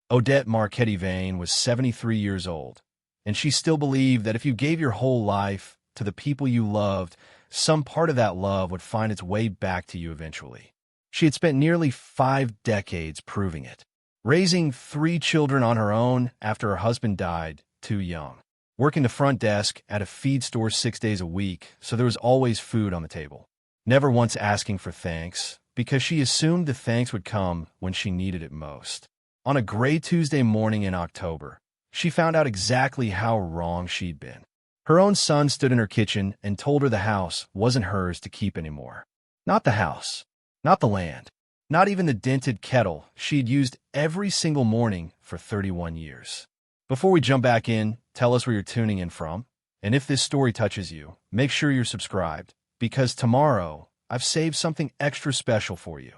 Odette Marchetti-Vane was 73 years old, and she still believed that if you gave your whole life to the people you loved, some part of that love would find its way back to you eventually. She had spent nearly 5 decades proving it, raising 3 children on her own after her husband died too young, working the front desk at a feed store 6 days a week so there was always food on the table, never once asking for thanks because she assumed the thanks would come when she needed it most. On a gray Tuesday morning in October, she found out exactly how wrong she'd been. Her own son stood in her kitchen and told her the house wasn't hers to keep anymore. Not the house, not the land, not even the dented kettle she'd used every single morning for 31 years. Before we jump back in, tell us where you're tuning in from. And if this story touches you, make sure you're subscribed, because tomorrow I've saved something extra special for you.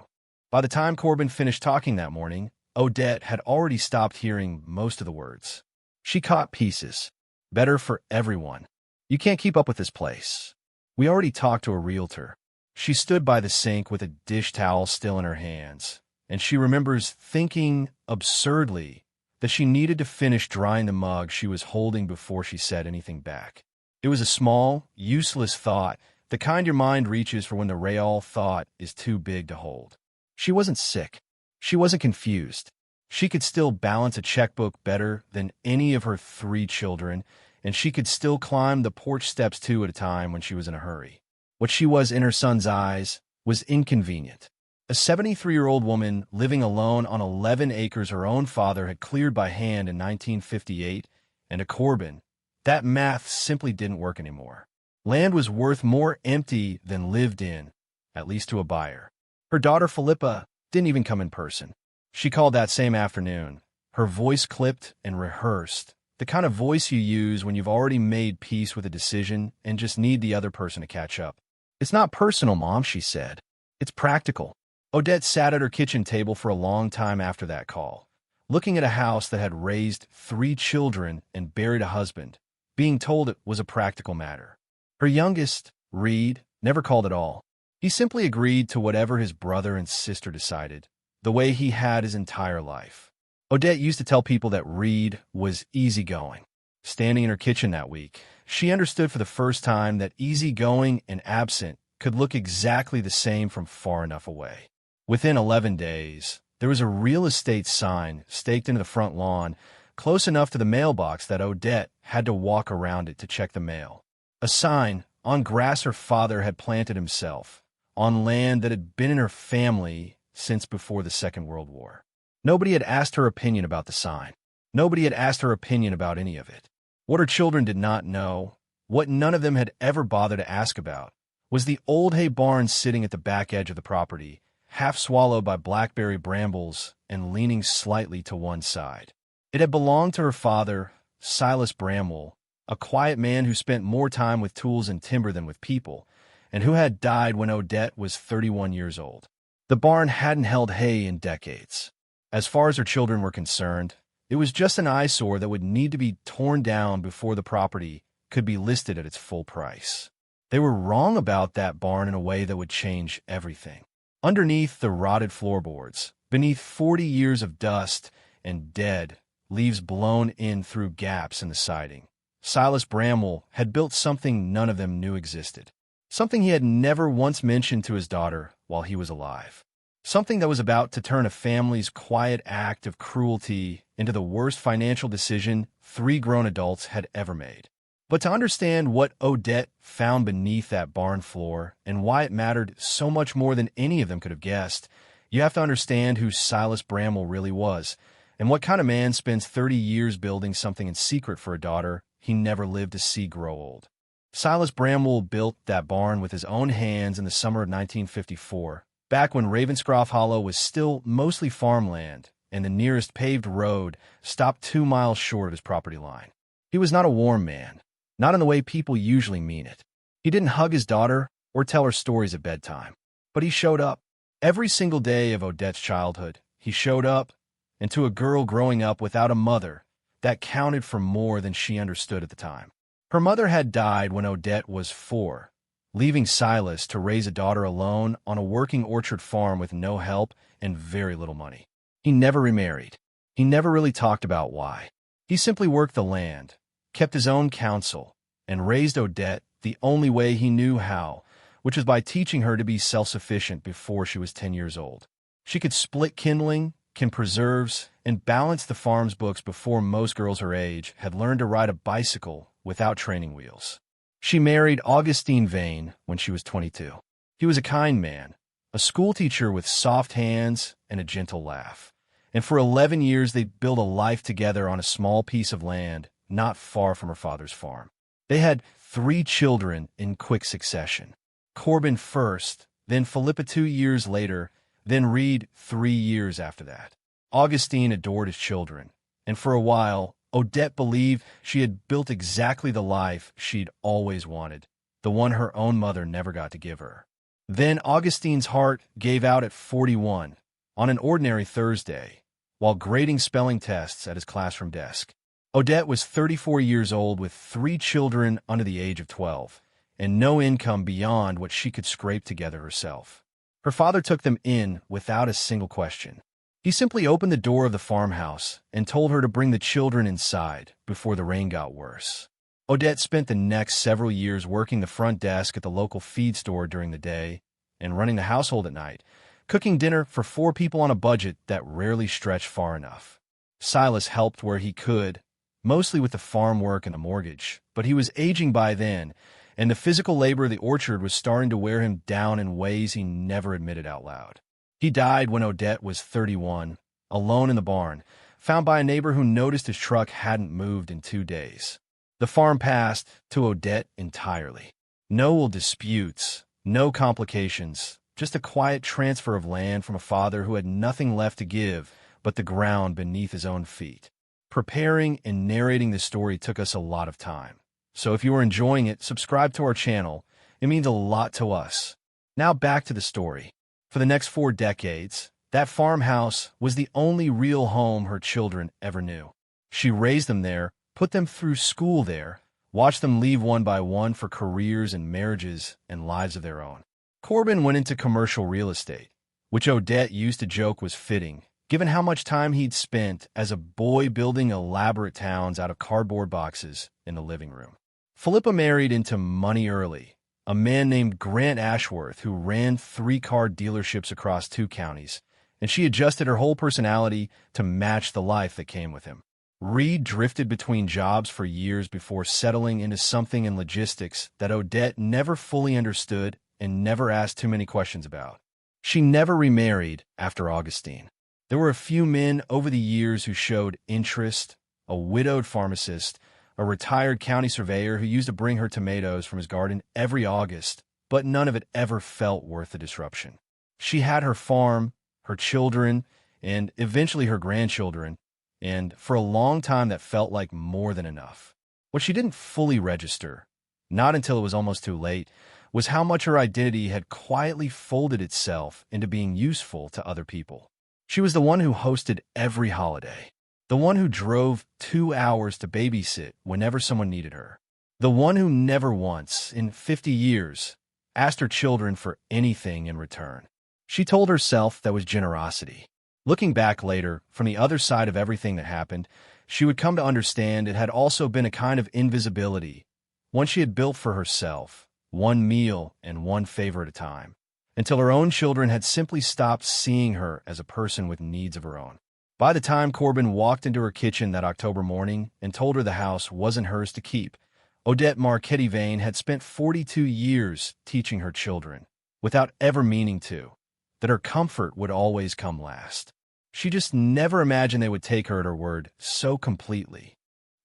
By the time Corbin finished talking that morning, Odette had already stopped hearing most of the words. She caught pieces. Better for everyone. You can't keep up with this place. We already talked to a realtor. She stood by the sink with a dish towel still in her hands, and she remembers thinking absurdly that she needed to finish drying the mug she was holding before she said anything back. It was a small, useless thought, the kind your mind reaches for when the real thought is too big to hold. She wasn't sick. She wasn't confused. She could still balance a checkbook better than any of her 3 children, and she could still climb the porch steps 2 at a time when she was in a hurry. What she was in her son's eyes was inconvenient. A 73-year-old woman living alone on 11 acres her own father had cleared by hand in 1958, and a Corbin. That math simply didn't work anymore. Land was worth more empty than lived in, at least to a buyer. Her daughter Philippa didn't even come in person. She called that same afternoon, her voice clipped and rehearsed, the kind of voice you use when you've already made peace with a decision and just need the other person to catch up. "It's not personal, Mom," she said. "It's practical." Odette sat at her kitchen table for a long time after that call, looking at a house that had raised 3 children and buried a husband, being told it was a practical matter. Her youngest, Reed, never called at all. He simply agreed to whatever his brother and sister decided, the way he had his entire life. Odette used to tell people that Reed was easygoing. Standing in her kitchen that week, she understood for the first time that easygoing and absent could look exactly the same from far enough away. Within 11 days, there was a real estate sign staked into the front lawn, close enough to the mailbox that Odette had to walk around it to check the mail. A sign on grass her father had planted himself, on land that had been in her family since before the Second World War. Nobody had asked her opinion about the sign. Nobody had asked her opinion about any of it. What her children did not know, what none of them had ever bothered to ask about, was the old hay barn sitting at the back edge of the property, half swallowed by blackberry brambles and leaning slightly to one side. It had belonged to her father, Silas Bramwell, a quiet man who spent more time with tools and timber than with people, and who had died when Odette was 31 years old. The barn hadn't held hay in decades. As far as her children were concerned, it was just an eyesore that would need to be torn down before the property could be listed at its full price. They were wrong about that barn in a way that would change everything. Underneath the rotted floorboards, beneath 40 years of dust and dead leaves blown in through gaps in the siding, Silas Bramwell had built something none of them knew existed. Something he had never once mentioned to his daughter while he was alive. Something that was about to turn a family's quiet act of cruelty into the worst financial decision 3 grown adults had ever made. But to understand what Odette found beneath that barn floor and why it mattered so much more than any of them could have guessed, you have to understand who Silas Bramwell really was and what kind of man spends 30 years building something in secret for a daughter he never lived to see grow old. Silas Bramwell built that barn with his own hands in the summer of 1954, back when Ravenscroft Hollow was still mostly farmland and the nearest paved road stopped 2 miles short of his property line. He was not a warm man, not in the way people usually mean it. He didn't hug his daughter or tell her stories at bedtime, but he showed up. Every single day of Odette's childhood, he showed up, and to a girl growing up without a mother, that counted for more than she understood at the time. Her mother had died when Odette was 4, leaving Silas to raise a daughter alone on a working orchard farm with no help and very little money. He never remarried. He never really talked about why. He simply worked the land, kept his own counsel, and raised Odette the only way he knew how, which was by teaching her to be self-sufficient before she was 10 years old. She could split kindling, can preserves, and balance the farm's books before most girls her age had learned to ride a bicycle without training wheels. She married Augustine Vane when she was 22. He was a kind man, a schoolteacher with soft hands and a gentle laugh. And for 11 years they built a life together on a small piece of land not far from her father's farm. They had 3 children in quick succession. Corbin first, then Philippa 2 years later, then Reed 3 years after that. Augustine adored his children, and for a while, Odette believed she had built exactly the life she'd always wanted, the one her own mother never got to give her. Then Augustine's heart gave out at 41, on an ordinary Thursday, while grading spelling tests at his classroom desk. Odette was 34 years old with 3 children under the age of 12, and no income beyond what she could scrape together herself. Her father took them in without a single question. He simply opened the door of the farmhouse and told her to bring the children inside before the rain got worse. Odette spent the next several years working the front desk at the local feed store during the day and running the household at night, cooking dinner for 4 people on a budget that rarely stretched far enough. Silas helped where he could, mostly with the farm work and the mortgage, but he was aging by then, and the physical labor of the orchard was starting to wear him down in ways he never admitted out loud. He died when Odette was 31, alone in the barn, found by a neighbor who noticed his truck hadn't moved in 2 days. The farm passed to Odette entirely. No disputes, no complications, just a quiet transfer of land from a father who had nothing left to give but the ground beneath his own feet. Preparing and narrating this story took us a lot of time. So if you are enjoying it, subscribe to our channel. It means a lot to us. Now back to the story. For the next 4 decades, that farmhouse was the only real home her children ever knew. She raised them there, put them through school there, watched them leave one by one for careers and marriages and lives of their own. Corbin went into commercial real estate, which Odette used to joke was fitting, given how much time he'd spent as a boy building elaborate towns out of cardboard boxes in the living room. Philippa married into money early, a man named Grant Ashworth who ran 3-car dealerships across 2 counties, and she adjusted her whole personality to match the life that came with him. Reed drifted between jobs for years before settling into something in logistics that Odette never fully understood and never asked too many questions about. She never remarried after Augustine. There were a few men over the years who showed interest, a widowed pharmacist, a retired county surveyor who used to bring her tomatoes from his garden every August, but none of it ever felt worth the disruption. She had her farm, her children, and eventually her grandchildren, and for a long time that felt like more than enough. What she didn't fully register, not until it was almost too late, was how much her identity had quietly folded itself into being useful to other people. She was the one who hosted every holiday, the one who drove 2 hours to babysit whenever someone needed her, the one who never once, in 50 years, asked her children for anything in return. She told herself that was generosity. Looking back later, from the other side of everything that happened, she would come to understand it had also been a kind of invisibility, one she had built for herself, one meal and one favor at a time, until her own children had simply stopped seeing her as a person with needs of her own. By the time Corbin walked into her kitchen that October morning and told her the house wasn't hers to keep, Odette Marchetti-Vane had spent 42 years teaching her children, without ever meaning to, that her comfort would always come last. She just never imagined they would take her at her word so completely.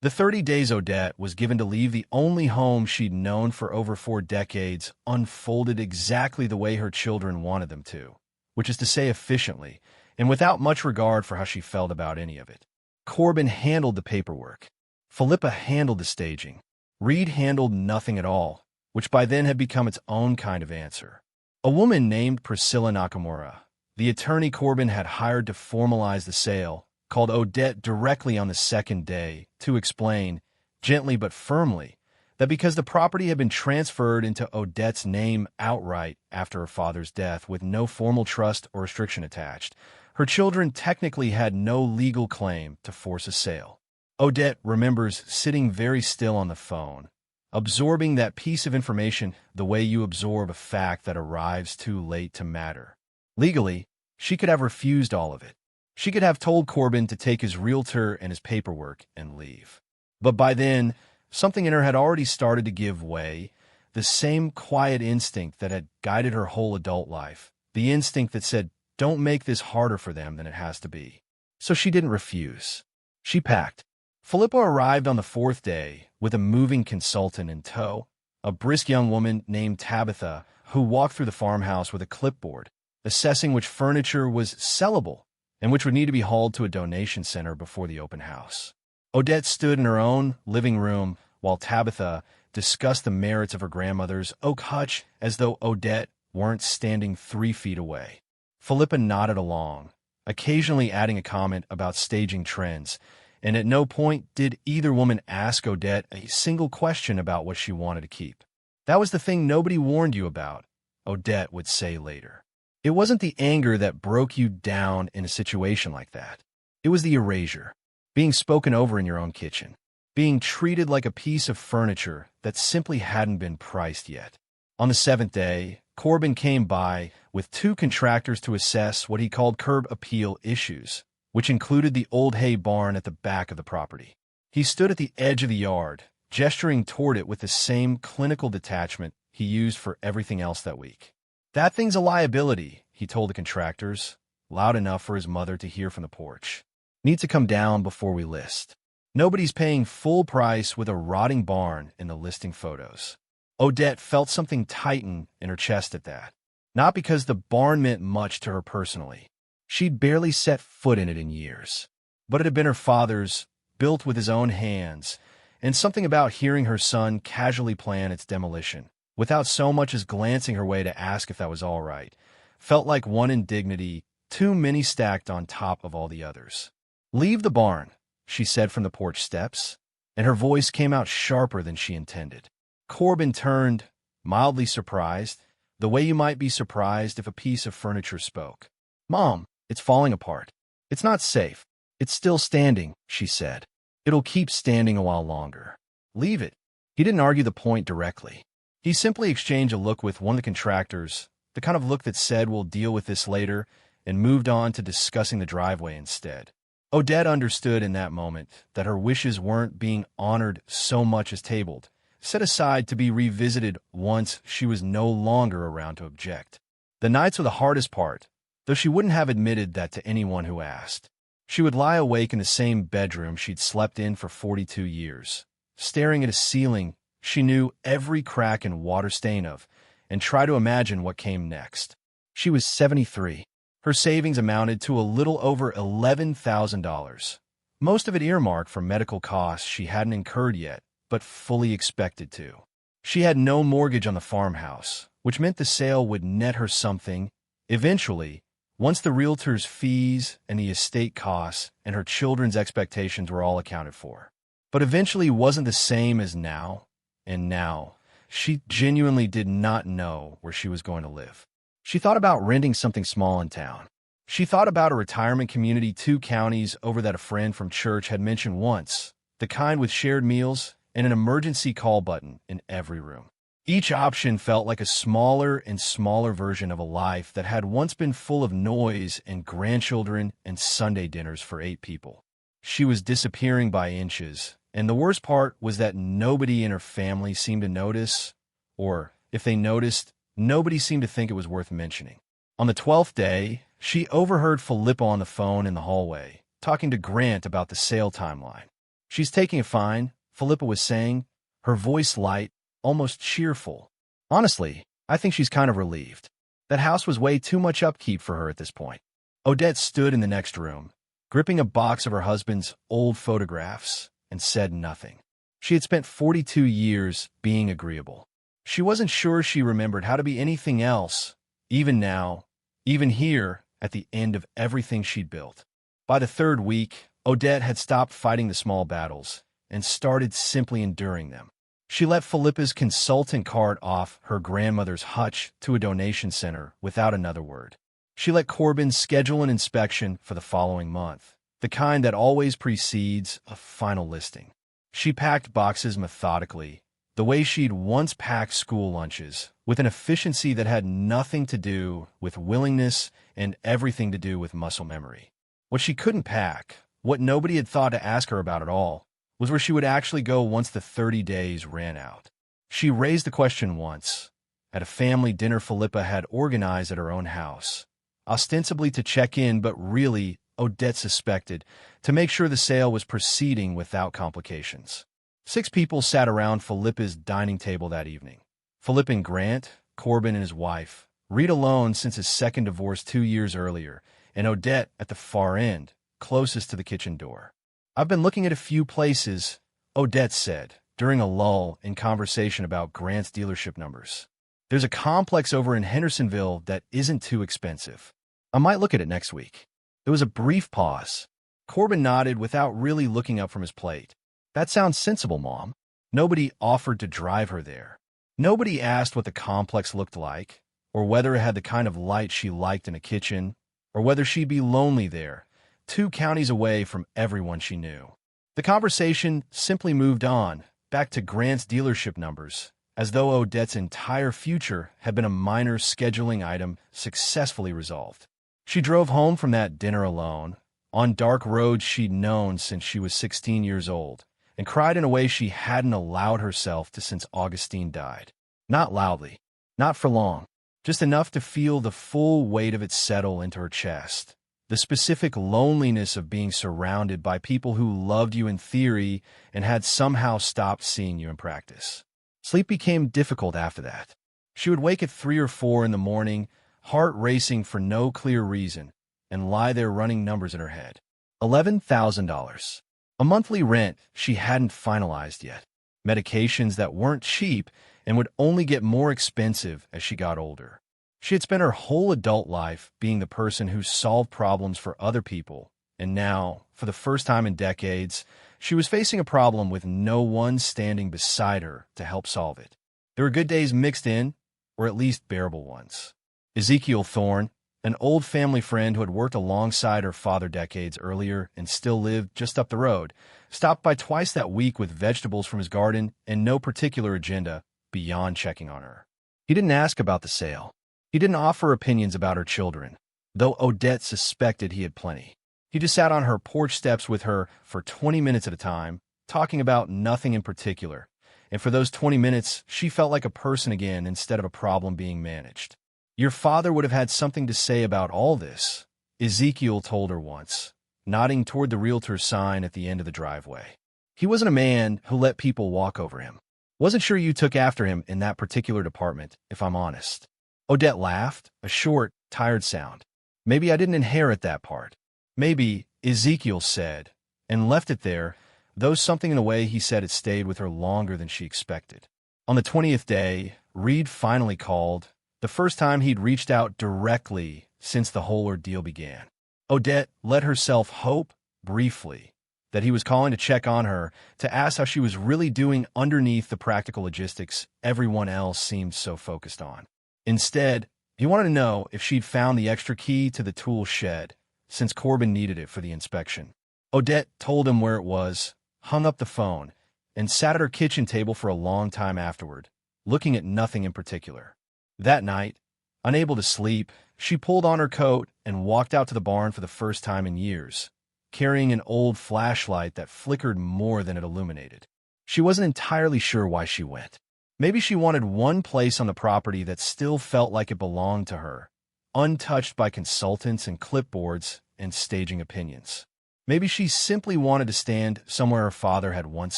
The 30 days Odette was given to leave the only home she'd known for over 4 decades unfolded exactly the way her children wanted them to, which is to say efficiently, and without much regard for how she felt about any of it. Corbin handled the paperwork. Philippa handled the staging. Reed handled nothing at all, which by then had become its own kind of answer. A woman named Priscilla Nakamura, the attorney Corbin had hired to formalize the sale, called Odette directly on the second day to explain, gently but firmly, that because the property had been transferred into Odette's name outright after her father's death with no formal trust or restriction attached, Her children technically had no legal claim to force a sale. Odette remembers sitting very still on the phone, absorbing that piece of information the way you absorb a fact that arrives too late to matter. Legally, she could have refused all of it. She could have told Corbin to take his realtor and his paperwork and leave. But by then, something in her had already started to give way, the same quiet instinct that had guided her whole adult life, the instinct that said, don't make this harder for them than it has to be. So she didn't refuse. She packed. Filippa arrived on the fourth day with a moving consultant in tow, a brisk young woman named Tabitha who walked through the farmhouse with a clipboard, assessing which furniture was sellable and which would need to be hauled to a donation center before the open house. Odette stood in her own living room while Tabitha discussed the merits of her grandmother's oak hutch as though Odette weren't standing 3 feet away. Filippa nodded along, occasionally adding a comment about staging trends, and at no point did either woman ask Odette a single question about what she wanted to keep. That was the thing nobody warned you about, Odette would say later. It wasn't the anger that broke you down in a situation like that. It was the erasure, being spoken over in your own kitchen, being treated like a piece of furniture that simply hadn't been priced yet. On the 7th day, Corbin came by with 2 contractors to assess what he called curb appeal issues, which included the old hay barn at the back of the property. He stood at the edge of the yard, gesturing toward it with the same clinical detachment he used for everything else that week. That thing's a liability, he told the contractors, loud enough for his mother to hear from the porch. Needs to come down before we list. Nobody's paying full price with a rotting barn in the listing photos. Odette felt something tighten in her chest at that. Not because the barn meant much to her personally. She'd barely set foot in it in years. But it had been her father's, built with his own hands, and something about hearing her son casually plan its demolition, without so much as glancing her way to ask if that was all right, felt like one indignity too many stacked on top of all the others. "Leave the barn," she said from the porch steps, and her voice came out sharper than she intended. Corbin turned, mildly surprised, the way you might be surprised if a piece of furniture spoke. "Mom, it's falling apart. It's not safe. It's still standing," she said. "It'll keep standing a while longer. Leave it." He didn't argue the point directly. He simply exchanged a look with one of the contractors, the kind of look that said, "We'll deal with this later," and moved on to discussing the driveway instead. Odette understood in that moment that her wishes weren't being honored so much as tabled, set aside to be revisited once she was no longer around to object. The nights were the hardest part, though she wouldn't have admitted that to anyone who asked. She would lie awake in the same bedroom she'd slept in for 42 years, staring at a ceiling she knew every crack and water stain of, and try to imagine what came next. She was 73. Her savings amounted to a little over $11,000, most of it earmarked for medical costs she hadn't incurred yet, but fully expected to. She had no mortgage on the farmhouse, which meant the sale would net her something, eventually, once the realtor's fees and the estate costs and her children's expectations were all accounted for. But eventually wasn't the same as now, and now, she genuinely did not know where she was going to live. She thought about renting something small in town. She thought about a retirement community 2 counties over that a friend from church had mentioned once, the kind with shared meals and an emergency call button in every room. Each option felt like a smaller and smaller version of a life that had once been full of noise and grandchildren and Sunday dinners for 8 people. She was disappearing by inches, and the worst part was that nobody in her family seemed to notice, or, if they noticed, nobody seemed to think it was worth mentioning. On the 12th day, she overheard Filippa on the phone in the hallway, talking to Grant about the sale timeline. "She's taking it fine," Filippa was saying, her voice light, almost cheerful. "Honestly, I think she's kind of relieved. That house was way too much upkeep for her at this point." Odette stood in the next room, gripping a box of her husband's old photographs, and said nothing. She had spent 42 years being agreeable. She wasn't sure she remembered how to be anything else, even now, even here, at the end of everything she'd built. By the 3rd week, Odette had stopped fighting the small battles and started simply enduring them. She let Filippa's consultant cart off her grandmother's hutch to a donation center without another word. She let Corbin schedule an inspection for the following month, the kind that always precedes a final listing. She packed boxes methodically, the way she'd once packed school lunches, with an efficiency that had nothing to do with willingness and everything to do with muscle memory. What she couldn't pack, what nobody had thought to ask her about at all, was where she would actually go once the 30 days ran out. She raised the question once, at a family dinner Philippa had organized at her own house, ostensibly to check in, but really, Odette suspected, to make sure the sale was proceeding without complications. 6 people sat around Philippa's dining table that evening. Philippa and Grant, Corbin and his wife, Reed alone since his second divorce 2 years earlier, and Odette at the far end, closest to the kitchen door. "I've been looking at a few places," Odette said, during a lull in conversation about Grant's dealership numbers. "There's a complex over in Hendersonville that isn't too expensive. I might look at it next week." There was a brief pause. Corbin nodded without really looking up from his plate. "That sounds sensible, Mom." Nobody offered to drive her there. Nobody asked what the complex looked like, or whether it had the kind of light she liked in a kitchen, or whether she'd be lonely there, 2 counties away from everyone she knew. The conversation simply moved on, back to Grant's dealership numbers, as though Odette's entire future had been a minor scheduling item successfully resolved. She drove home from that dinner alone, on dark roads she'd known since she was 16 years old, and cried in a way she hadn't allowed herself to since Augustine died. Not loudly, not for long, just enough to feel the full weight of it settle into her chest. The specific loneliness of being surrounded by people who loved you in theory and had somehow stopped seeing you in practice. Sleep became difficult after that. She would wake at 3 or 4 in the morning, heart racing for no clear reason, and lie there running numbers in her head. $11,000. A monthly rent she hadn't finalized yet. Medications that weren't cheap and would only get more expensive as she got older. She had spent her whole adult life being the person who solved problems for other people, and now, for the first time in decades, she was facing a problem with no one standing beside her to help solve it. There were good days mixed in, or at least bearable ones. Ezekiel Thorne, an old family friend who had worked alongside her father decades earlier and still lived just up the road, stopped by twice that week with vegetables from his garden and no particular agenda beyond checking on her. He didn't ask about the sale. He didn't offer opinions about her children, though Odette suspected he had plenty. He just sat on her porch steps with her for 20 minutes at a time, talking about nothing in particular, and for those 20 minutes, she felt like a person again instead of a problem being managed. "Your father would have had something to say about all this," Ezekiel told her once, nodding toward the realtor's sign at the end of the driveway. "He wasn't a man who let people walk over him. Wasn't sure you took after him in that particular department, if I'm honest." Odette laughed, a short, tired sound. "Maybe I didn't inherit that part." "Maybe," Ezekiel said, and left it there, though something in the way he said it stayed with her longer than she expected. On the 20th day, Reed finally called, the first time he'd reached out directly since the whole ordeal began. Odette let herself hope, briefly, that he was calling to check on her, to ask how she was really doing underneath the practical logistics everyone else seemed so focused on. Instead, he wanted to know if she'd found the extra key to the tool shed, since Corbin needed it for the inspection. Odette told him where it was, hung up the phone, and sat at her kitchen table for a long time afterward, looking at nothing in particular. That night, unable to sleep, she pulled on her coat and walked out to the barn for the first time in years, carrying an old flashlight that flickered more than it illuminated. She wasn't entirely sure why she went. Maybe she wanted one place on the property that still felt like it belonged to her, untouched by consultants and clipboards and staging opinions. Maybe she simply wanted to stand somewhere her father had once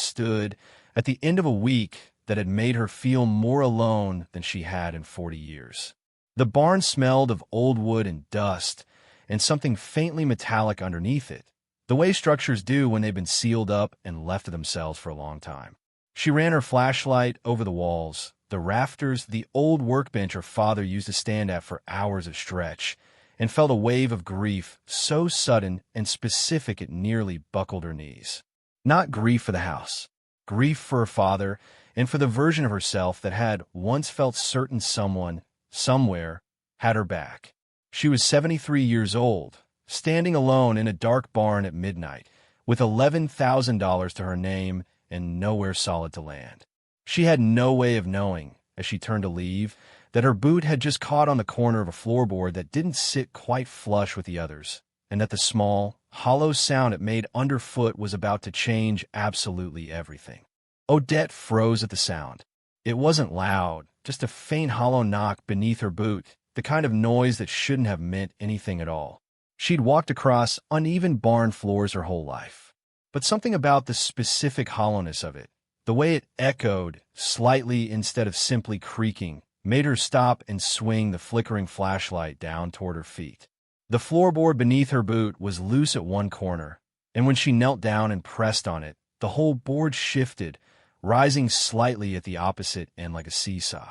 stood, at the end of a week that had made her feel more alone than she had in 40 years. The barn smelled of old wood and dust, and something faintly metallic underneath it, the way structures do when they've been sealed up and left to themselves for a long time. She ran her flashlight over the walls, the rafters, the old workbench her father used to stand at for hours of stretch, and felt a wave of grief so sudden and specific it nearly buckled her knees. Not grief for the house, grief for her father, and for the version of herself that had once felt certain someone, somewhere, had her back. She was 73 years old, standing alone in a dark barn at midnight, with $11,000 to her name and nowhere solid to land. She had no way of knowing, as she turned to leave, that her boot had just caught on the corner of a floorboard that didn't sit quite flush with the others, and that the small, hollow sound it made underfoot was about to change absolutely everything. Odette froze at the sound. It wasn't loud, just a faint hollow knock beneath her boot, the kind of noise that shouldn't have meant anything at all. She'd walked across uneven barn floors her whole life. But something about the specific hollowness of it, the way it echoed, slightly instead of simply creaking, made her stop and swing the flickering flashlight down toward her feet. The floorboard beneath her boot was loose at one corner, and when she knelt down and pressed on it, the whole board shifted, rising slightly at the opposite end like a seesaw.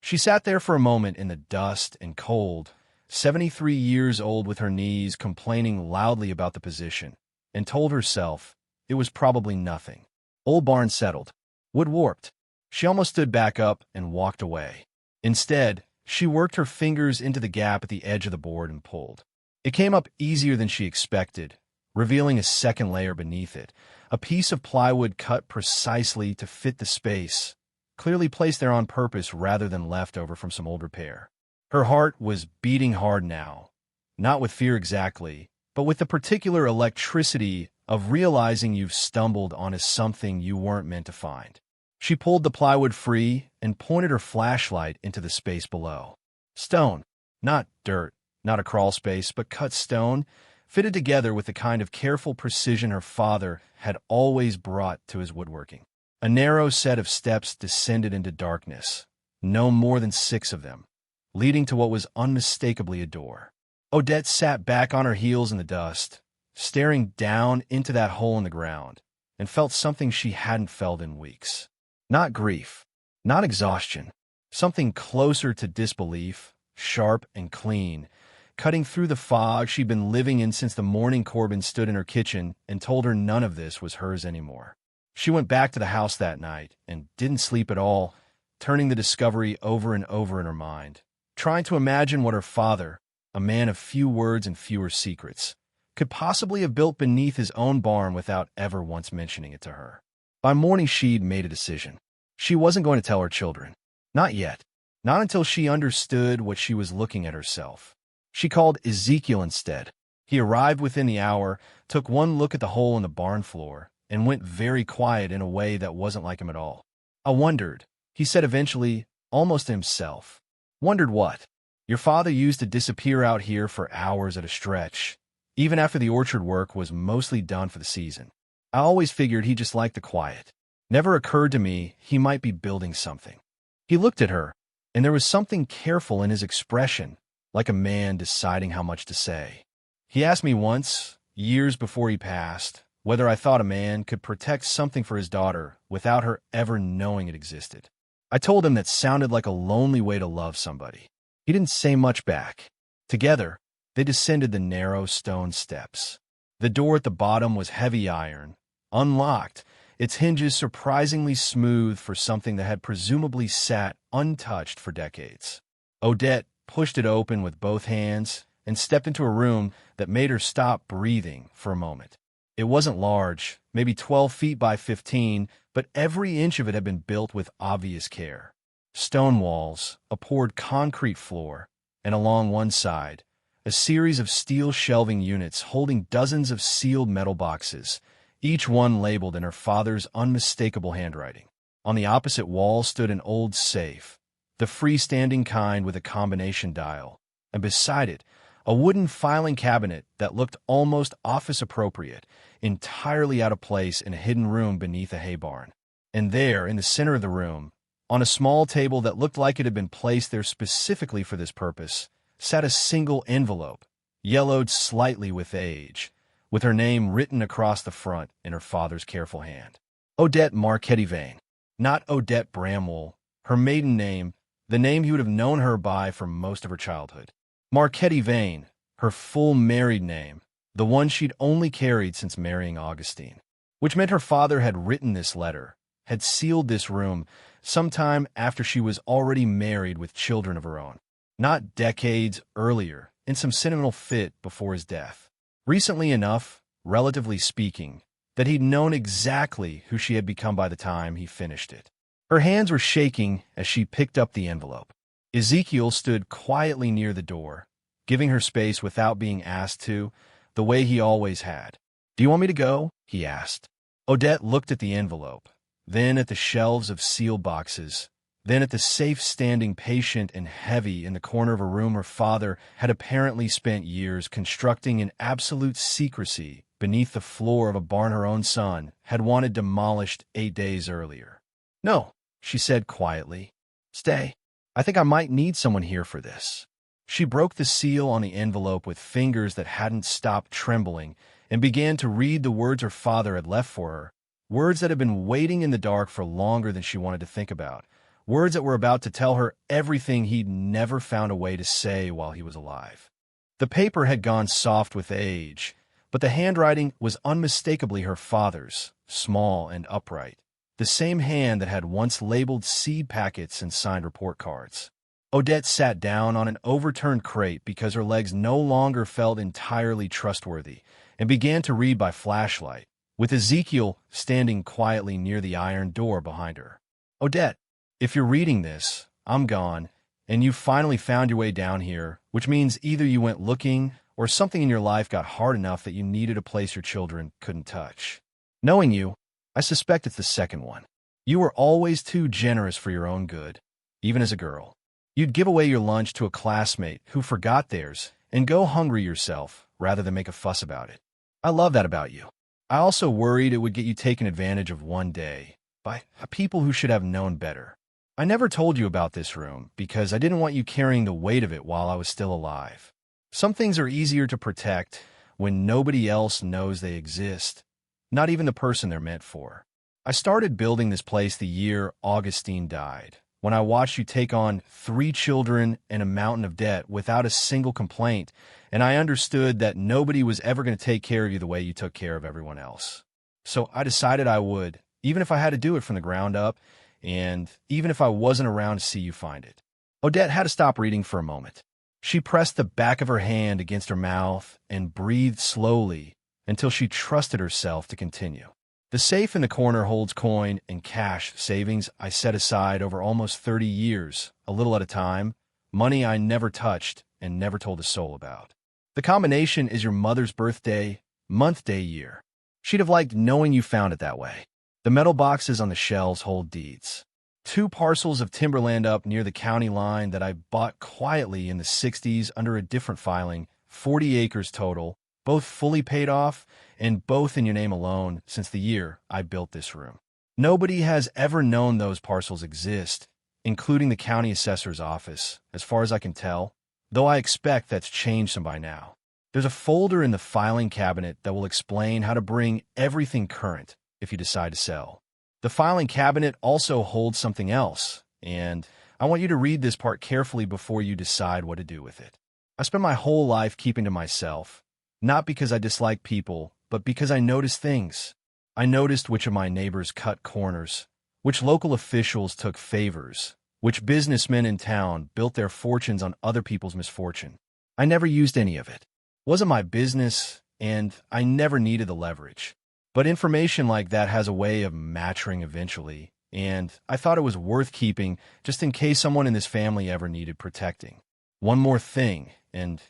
She sat there for a moment in the dust and cold, 73 years old with her knees complaining loudly about the position, and told herself it was probably nothing. Old barn settled. Wood warped. She almost stood back up and walked away. Instead, she worked her fingers into the gap at the edge of the board and pulled. It came up easier than she expected, revealing a second layer beneath it, a piece of plywood cut precisely to fit the space, clearly placed there on purpose rather than left over from some old repair. Her heart was beating hard now, not with fear exactly, but with the particular electricity of realizing you've stumbled onto something you weren't meant to find. She pulled the plywood free and pointed her flashlight into the space below. Stone, not dirt, not a crawl space, but cut stone, fitted together with the kind of careful precision her father had always brought to his woodworking. A narrow set of steps descended into darkness, no more than 6 of them, leading to what was unmistakably a door. Odette sat back on her heels in the dust, staring down into that hole in the ground, and felt something she hadn't felt in weeks. Not grief, not exhaustion, something closer to disbelief, sharp and clean, cutting through the fog she'd been living in since the morning Corbin stood in her kitchen and told her none of this was hers anymore. She went back to the house that night and didn't sleep at all, turning the discovery over and over in her mind, trying to imagine what her father, a man of few words and fewer secrets, could possibly have built beneath his own barn without ever once mentioning it to her. By morning, she'd made a decision. She wasn't going to tell her children. Not yet. Not until she understood what she was looking at herself. She called Ezekiel instead. He arrived within the hour, took one look at the hole in the barn floor, and went very quiet in a way that wasn't like him at all. I wondered, he said eventually, almost to himself. Wondered what? Your father used to disappear out here for hours at a stretch, even after the orchard work was mostly done for the season. I always figured he just liked the quiet. Never occurred to me he might be building something. He looked at her, and there was something careful in his expression, like a man deciding how much to say. He asked me once, years before he passed, whether I thought a man could protect something for his daughter without her ever knowing it existed. I told him that sounded like a lonely way to love somebody. He didn't say much back. Together, they descended the narrow stone steps. The door at the bottom was heavy iron, unlocked, its hinges surprisingly smooth for something that had presumably sat untouched for decades. Odette pushed it open with both hands and stepped into a room that made her stop breathing for a moment. It wasn't large, maybe 12 feet by 15, but every inch of it had been built with obvious care. Stone walls, a poured concrete floor, and along one side, a series of steel shelving units holding dozens of sealed metal boxes, each one labeled in her father's unmistakable handwriting. On the opposite wall stood an old safe, the freestanding kind with a combination dial, and beside it, a wooden filing cabinet that looked almost office-appropriate, entirely out of place in a hidden room beneath a hay barn. And there, in the center of the room, on a small table that looked like it had been placed there specifically for this purpose, sat a single envelope, yellowed slightly with age, with her name written across the front in her father's careful hand. Odette Marchetti-Vane. Not Odette Bramwell, her maiden name, the name he would have known her by for most of her childhood. Marchetti-Vane, her full married name, the one she'd only carried since marrying Augustine, which meant her father had written this letter, had sealed this room, sometime after she was already married with children of her own. Not decades earlier, in some sentimental fit before his death. Recently enough, relatively speaking, that he'd known exactly who she had become by the time he finished it. Her hands were shaking as she picked up the envelope. Ezekiel stood quietly near the door, giving her space without being asked to, the way he always had. "Do you want me to go?" he asked. Odette looked at the envelope, then at the shelves of sealed boxes, then at the safe standing patient and heavy in the corner of a room her father had apparently spent years constructing in absolute secrecy beneath the floor of a barn her own son had wanted demolished 8 days earlier. "No," she said quietly. "Stay. I think I might need someone here for this." She broke the seal on the envelope with fingers that hadn't stopped trembling and began to read the words her father had left for her, words that had been waiting in the dark for longer than she wanted to think about, words that were about to tell her everything he'd never found a way to say while he was alive. The paper had gone soft with age, but the handwriting was unmistakably her father's, small and upright, the same hand that had once labeled seed packets and signed report cards. Odette sat down on an overturned crate because her legs no longer felt entirely trustworthy and began to read by flashlight, with Ezekiel standing quietly near the iron door behind her. "Odette, if you're reading this, I'm gone, and you finally found your way down here, which means either you went looking or something in your life got hard enough that you needed a place your children couldn't touch. Knowing you, I suspect it's the second one. You were always too generous for your own good, even as a girl. You'd give away your lunch to a classmate who forgot theirs and go hungry yourself rather than make a fuss about it. I love that about you. I also worried it would get you taken advantage of one day by people who should have known better. I never told you about this room because I didn't want you carrying the weight of it while I was still alive. Some things are easier to protect when nobody else knows they exist, not even the person they're meant for. I started building this place the year Augustine died, when I watched you take on 3 children and a mountain of debt without a single complaint, and I understood that nobody was ever going to take care of you the way you took care of everyone else. So I decided I would, even if I had to do it from the ground up, and even if I wasn't around to see you find it." Odette had to stop reading for a moment. She pressed the back of her hand against her mouth and breathed slowly until she trusted herself to continue. "The safe in the corner holds coin and cash savings I set aside over almost 30 years, a little at a time, money I never touched and never told a soul about. The combination is your mother's birthday, month, day, year. She'd have liked knowing you found it that way. The metal boxes on the shelves hold deeds. 2 parcels of timberland up near the county line that I bought quietly in the 60s under a different filing, 40 acres total, both fully paid off and both in your name alone since the year I built this room. Nobody has ever known those parcels exist, including the county assessor's office, as far as I can tell, though I expect that's changed some by now. There's a folder in the filing cabinet that will explain how to bring everything current if you decide to sell. The filing cabinet also holds something else, and I want you to read this part carefully before you decide what to do with it. I spent my whole life keeping to myself, not because I dislike people, but because I noticed things. I noticed which of my neighbors cut corners, which local officials took favors, which businessmen in town built their fortunes on other people's misfortune. I never used any of it. It wasn't my business, and I never needed the leverage. But information like that has a way of maturing eventually, and I thought it was worth keeping just in case someone in this family ever needed protecting. One more thing, and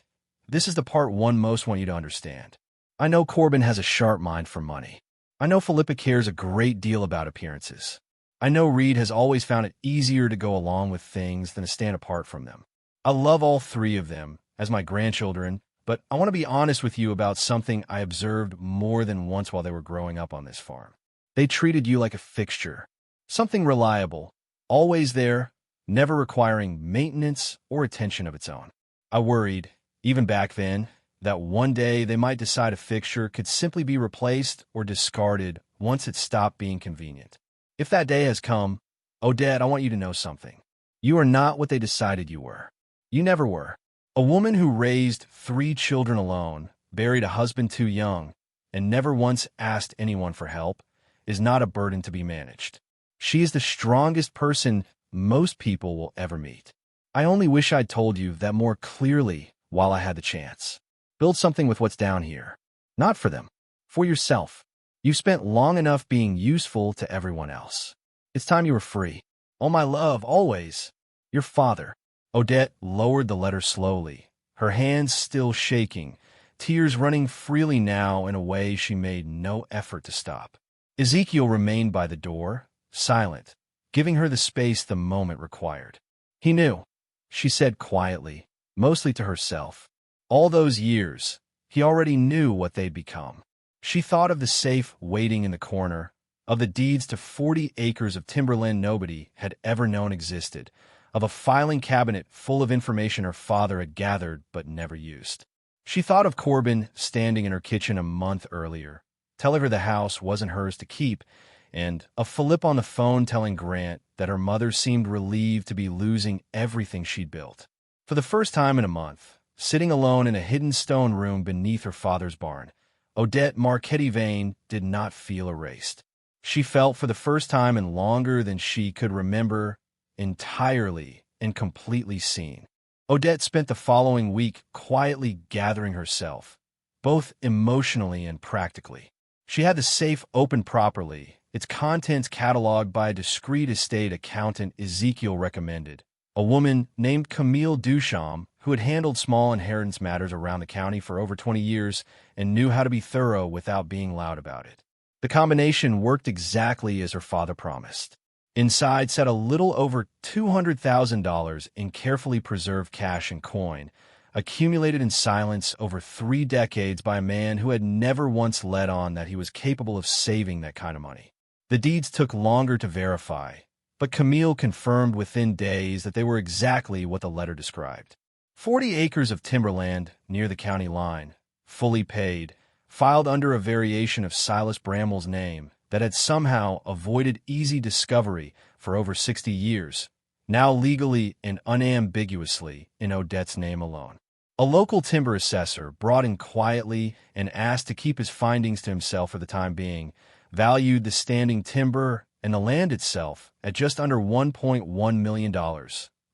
this is the part one most want you to understand. I know Corbin has a sharp mind for money. I know Philippa cares a great deal about appearances. I know Reed has always found it easier to go along with things than to stand apart from them. I love all 3 of them as my grandchildren, but I want to be honest with you about something I observed more than once while they were growing up on this farm. They treated you like a fixture, something reliable, always there, never requiring maintenance or attention of its own. I worried, even back then, that one day they might decide a fixture could simply be replaced or discarded once it stopped being convenient. If that day has come, Odette, I want you to know something. You are not what they decided you were. You never were. A woman who raised 3 children alone, buried a husband too young, and never once asked anyone for help is not a burden to be managed. She is the strongest person most people will ever meet. I only wish I'd told you that more clearly while I had the chance. Build something with what's down here. Not for them. For yourself. You've spent long enough being useful to everyone else. It's time you were free. All my love, always. Your father. Odette lowered the letter slowly, her hands still shaking, tears running freely now in a way she made no effort to stop. Ezekiel remained by the door, silent, giving her the space the moment required. He knew, she said quietly, mostly to herself. All those years, he already knew what they'd become. She thought of the safe waiting in the corner, of the deeds to 40 acres of timberland nobody had ever known existed, of a filing cabinet full of information her father had gathered but never used. She thought of Corbin standing in her kitchen a month earlier, telling her the house wasn't hers to keep, and of Philip on the phone telling Grant that her mother seemed relieved to be losing everything she'd built. For the first time in a month, sitting alone in a hidden stone room beneath her father's barn, Odette Marchetti-Vane did not feel erased. She felt for the first time in longer than she could remember, entirely and completely seen. Odette spent the following week quietly gathering herself, both emotionally and practically. She had the safe opened properly, its contents cataloged by a discreet estate accountant Ezekiel recommended, a woman named Camille Duchamp who had handled small inheritance matters around the county for over 20 years and knew how to be thorough without being loud about it. The combination worked exactly as her father promised. Inside sat a little over $200,000 in carefully preserved cash and coin, accumulated in silence over 3 decades by a man who had never once let on that he was capable of saving that kind of money. The deeds took longer to verify, but Camille confirmed within days that they were exactly what the letter described. 40 acres of timberland near the county line, fully paid, filed under a variation of Silas Bramwell's name that had somehow avoided easy discovery for over 60 years, now legally and unambiguously in Odette's name alone. A local timber assessor, brought in quietly and asked to keep his findings to himself for the time being, valued the standing timber and the land itself at just under $1.1 million,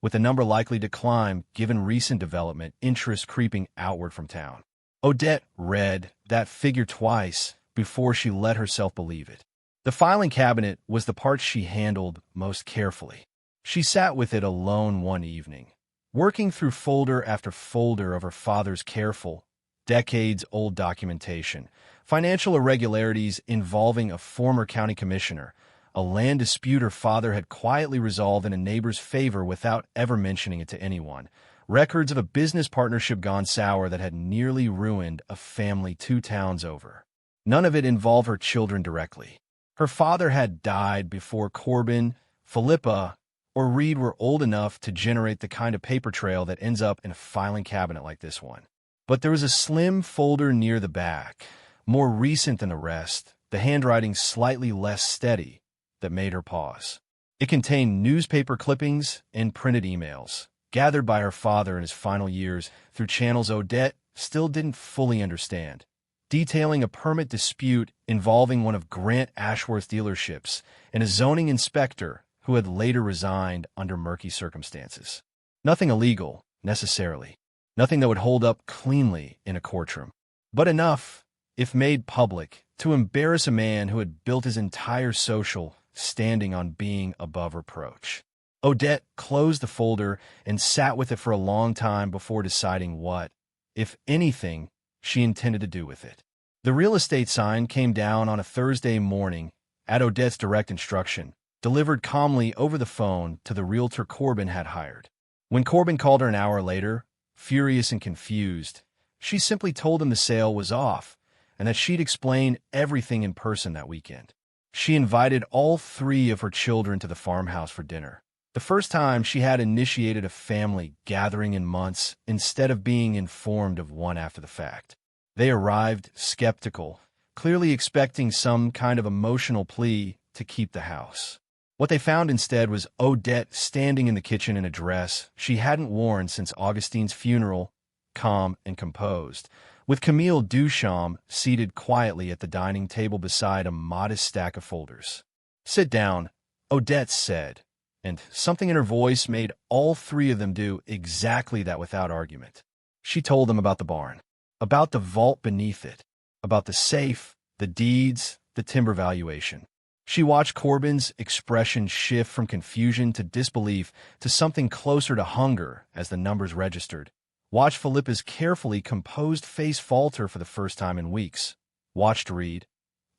with the number likely to climb given recent development interest creeping outward from town. Odette read that figure twice before she let herself believe it. The filing cabinet was the part she handled most carefully. She sat with it alone one evening, working through folder after folder of her father's careful, decades-old documentation, financial irregularities involving a former county commissioner, a land dispute her father had quietly resolved in a neighbor's favor without ever mentioning it to anyone, records of a business partnership gone sour that had nearly ruined a family 2 towns over. None of it involved her children directly. Her father had died before Corbin, Philippa, or Reed were old enough to generate the kind of paper trail that ends up in a filing cabinet like this one. But there was a slim folder near the back, more recent than the rest, the handwriting slightly less steady, that made her pause. It contained newspaper clippings and printed emails, gathered by her father in his final years through channels Odette still didn't fully understand, detailing a permit dispute involving one of Grant Ashworth's dealerships and a zoning inspector who had later resigned under murky circumstances. Nothing illegal, necessarily. Nothing that would hold up cleanly in a courtroom. But enough, if made public, to embarrass a man who had built his entire social standing on being above reproach. Odette closed the folder and sat with it for a long time before deciding what, if anything, she intended to do with it. The real estate sign came down on a Thursday morning at Odette's direct instruction, delivered calmly over the phone to the realtor Corbin had hired. When Corbin called her an hour later, furious and confused, she simply told him the sale was off and that she'd explain everything in person that weekend. She invited all 3 of her children to the farmhouse for dinner. The first time she had initiated a family gathering in months instead of being informed of one after the fact. They arrived skeptical, clearly expecting some kind of emotional plea to keep the house. What they found instead was Odette standing in the kitchen in a dress she hadn't worn since Augustine's funeral, calm and composed, with Camille Duchamp seated quietly at the dining table beside a modest stack of folders. "Sit down," Odette said, and something in her voice made all 3 of them do exactly that without argument. She told them about the barn, about the vault beneath it, about the safe, the deeds, the timber valuation. She watched Corbin's expression shift from confusion to disbelief to something closer to hunger as the numbers registered. Watched Philippa's carefully composed face falter for the first time in weeks. Watched Reed,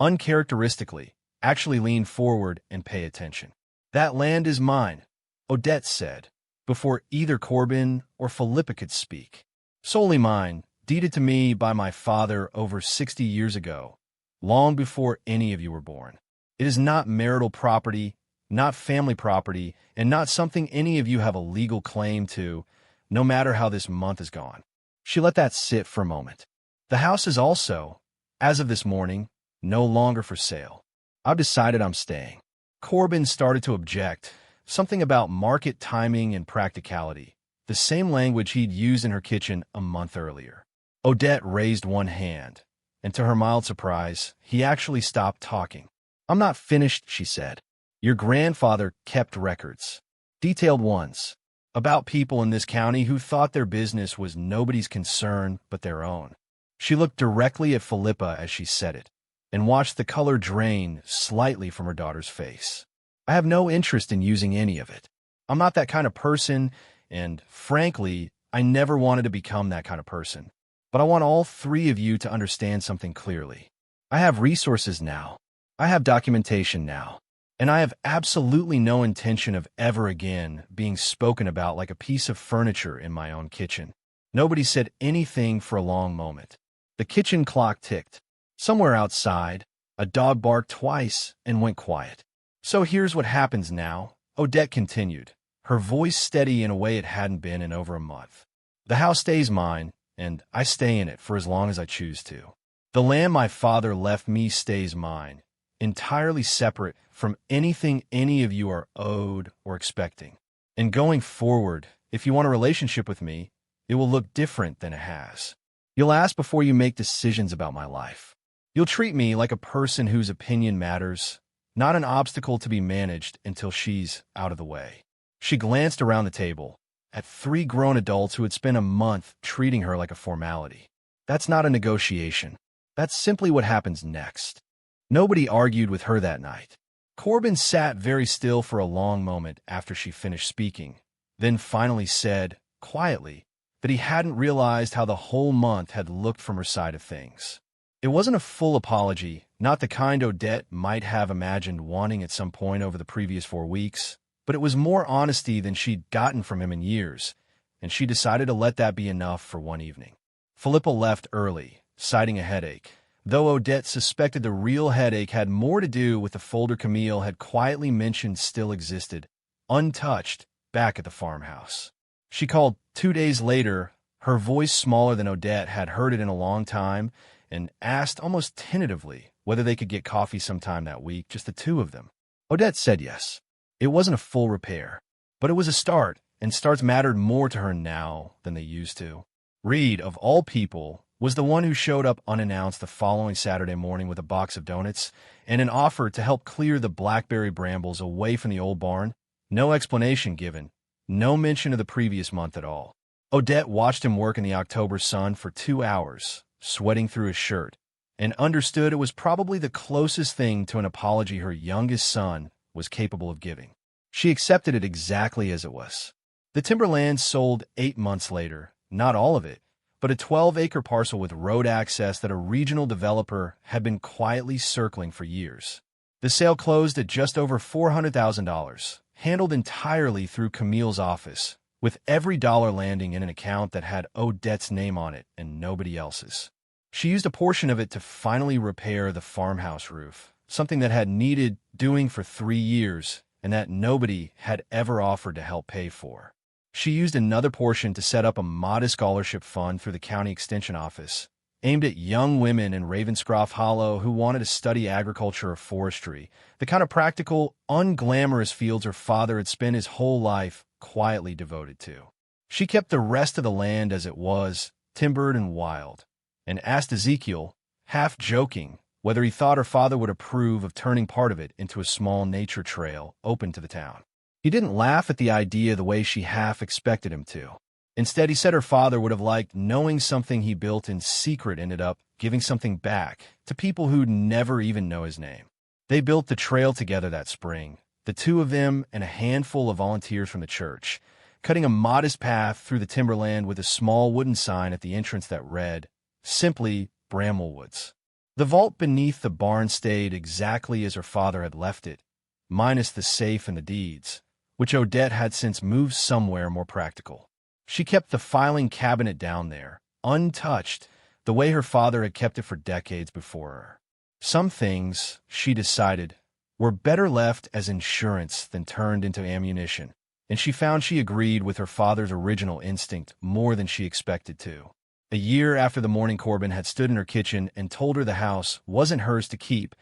uncharacteristically, actually lean forward and pay attention. "That land is mine," Odette said, before either Corbin or Philippa could speak. "Solely mine, deeded to me by my father over 60 years ago, long before any of you were born. It is not marital property, not family property, and not something any of you have a legal claim to, no matter how this month has gone." She let that sit for a moment. "The house is also, as of this morning, no longer for sale. I've decided I'm staying." Corbin started to object, something about market timing and practicality, the same language he'd used in her kitchen a month earlier. Odette raised one hand, and to her mild surprise, he actually stopped talking. "I'm not finished," she said. "Your grandfather kept records, detailed ones, about people in this county who thought their business was nobody's concern but their own." She looked directly at Philippa as she said it, and watched the color drain slightly from her daughter's face. "I have no interest in using any of it. I'm not that kind of person, and, frankly, I never wanted to become that kind of person. But I want all three of you to understand something clearly. I have resources now. I have documentation now. And I have absolutely no intention of ever again being spoken about like a piece of furniture in my own kitchen." Nobody said anything for a long moment. The kitchen clock ticked. Somewhere outside, a dog barked twice and went quiet. "So here's what happens now," Odette continued, her voice steady in a way it hadn't been in over a month. "The house stays mine, and I stay in it for as long as I choose to. The land my father left me stays mine, entirely separate from anything any of you are owed or expecting. And going forward, if you want a relationship with me, it will look different than it has. You'll ask before you make decisions about my life. You'll treat me like a person whose opinion matters, not an obstacle to be managed until she's out of the way." She glanced around the table, at three grown adults who had spent a month treating her like a formality. "That's not a negotiation. That's simply what happens next." Nobody argued with her that night. Corbin sat very still for a long moment after she finished speaking, then finally said, quietly, that he hadn't realized how the whole month had looked from her side of things. It wasn't a full apology, not the kind Odette might have imagined wanting at some point over the previous 4 weeks, but it was more honesty than she'd gotten from him in years, and she decided to let that be enough for one evening. Philippa left early, citing a headache, though Odette suspected the real headache had more to do with the folder Camille had quietly mentioned still existed, untouched, back at the farmhouse. She called 2 days later, her voice smaller than Odette had heard it in a long time, and asked almost tentatively whether they could get coffee sometime that week, just the two of them. Odette said yes. It wasn't a full repair, but it was a start, and starts mattered more to her now than they used to. Reed, of all people, was the one who showed up unannounced the following Saturday morning with a box of donuts and an offer to help clear the blackberry brambles away from the old barn. No explanation given, no mention of the previous month at all. Odette watched him work in the October sun for 2 hours, sweating through his shirt, and understood it was probably the closest thing to an apology her youngest son was capable of giving. She accepted it exactly as it was. The timberland sold 8 months later, not all of it, but a 12-acre parcel with road access that a regional developer had been quietly circling for years. The sale closed at just over $400,000, handled entirely through Camille's office, with every dollar landing in an account that had Odette's name on it and nobody else's. She used a portion of it to finally repair the farmhouse roof, something that had needed doing for 3 years and that nobody had ever offered to help pay for. She used another portion to set up a modest scholarship fund through the county extension office, aimed at young women in Ravenscroft Hollow who wanted to study agriculture or forestry, the kind of practical, unglamorous fields her father had spent his whole life quietly devoted to. She kept the rest of the land as it was, timbered and wild, and asked Ezekiel, half joking, whether he thought her father would approve of turning part of it into a small nature trail open to the town. He didn't laugh at the idea the way she half expected him to. Instead, he said her father would have liked knowing something he built in secret ended up giving something back to people who'd never even know his name. They built the trail together that spring, the two of them and a handful of volunteers from the church, cutting a modest path through the timberland with a small wooden sign at the entrance that read, simply, Bramwellwoods. The vault beneath the barn stayed exactly as her father had left it, minus the safe and the deeds, which Odette had since moved somewhere more practical. She kept the filing cabinet down there, untouched, the way her father had kept it for decades before her. Some things, she decided, were better left as insurance than turned into ammunition, and she found she agreed with her father's original instinct more than she expected to. A year after the morning Corbin had stood in her kitchen and told her the house wasn't hers to keep,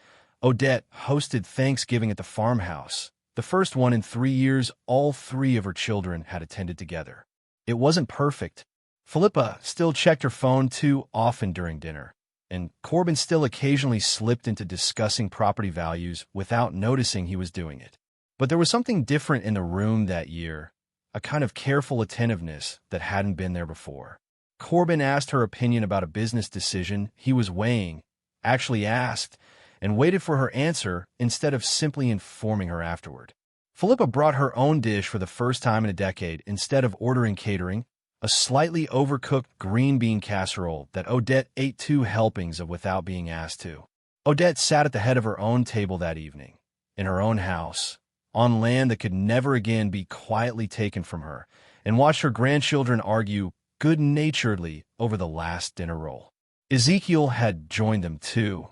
Odette hosted Thanksgiving at the farmhouse, the first one in 3 years all 3 of her children had attended together. It wasn't perfect. Philippa still checked her phone too often during dinner, and Corbin still occasionally slipped into discussing property values without noticing he was doing it. But there was something different in the room that year, a kind of careful attentiveness that hadn't been there before. Corbin asked her opinion about a business decision he was weighing, actually asked, and waited for her answer instead of simply informing her afterward. Philippa brought her own dish for the first time in a decade instead of ordering catering, a slightly overcooked green bean casserole that Odette ate 2 helpings of without being asked to. Odette sat at the head of her own table that evening, in her own house, on land that could never again be quietly taken from her, and watched her grandchildren argue good-naturedly over the last dinner roll. Ezekiel had joined them too,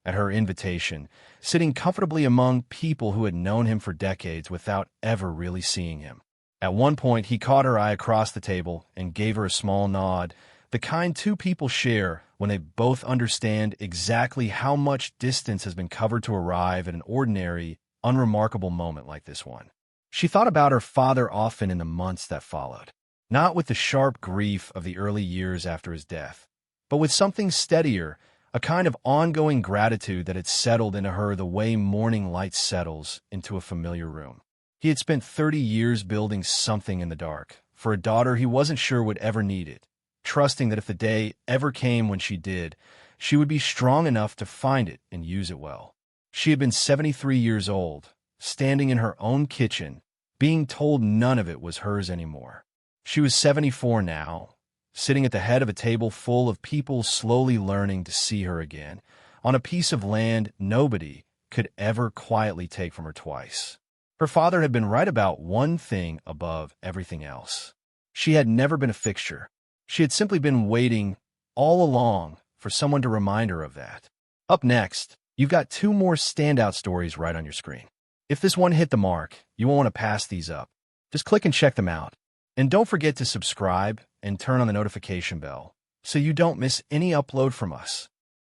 at her invitation, sitting comfortably among people who had known him for decades without ever really seeing him. At one point, he caught her eye across the table and gave her a small nod, the kind 2 people share when they both understand exactly how much distance has been covered to arrive at an ordinary, unremarkable moment like this one. She thought about her father often in the months that followed, not with the sharp grief of the early years after his death, but with something steadier, a kind of ongoing gratitude that had settled into her the way morning light settles into a familiar room. He had spent 30 years building something in the dark, for a daughter he wasn't sure would ever need it, trusting that if the day ever came when she did, she would be strong enough to find it and use it well. She had been 73 years old, standing in her own kitchen, being told none of it was hers anymore. She was 74 now, sitting at the head of a table full of people slowly learning to see her again, on a piece of land nobody could ever quietly take from her twice. Her father had been right about one thing above everything else. She had never been a fixture. She had simply been waiting all along for someone to remind her of that. Up next, you've got 2 more standout stories right on your screen. If this one hit the mark, you won't want to pass these up. Just click and check them out. And don't forget to subscribe and turn on the notification bell so you don't miss any upload from us.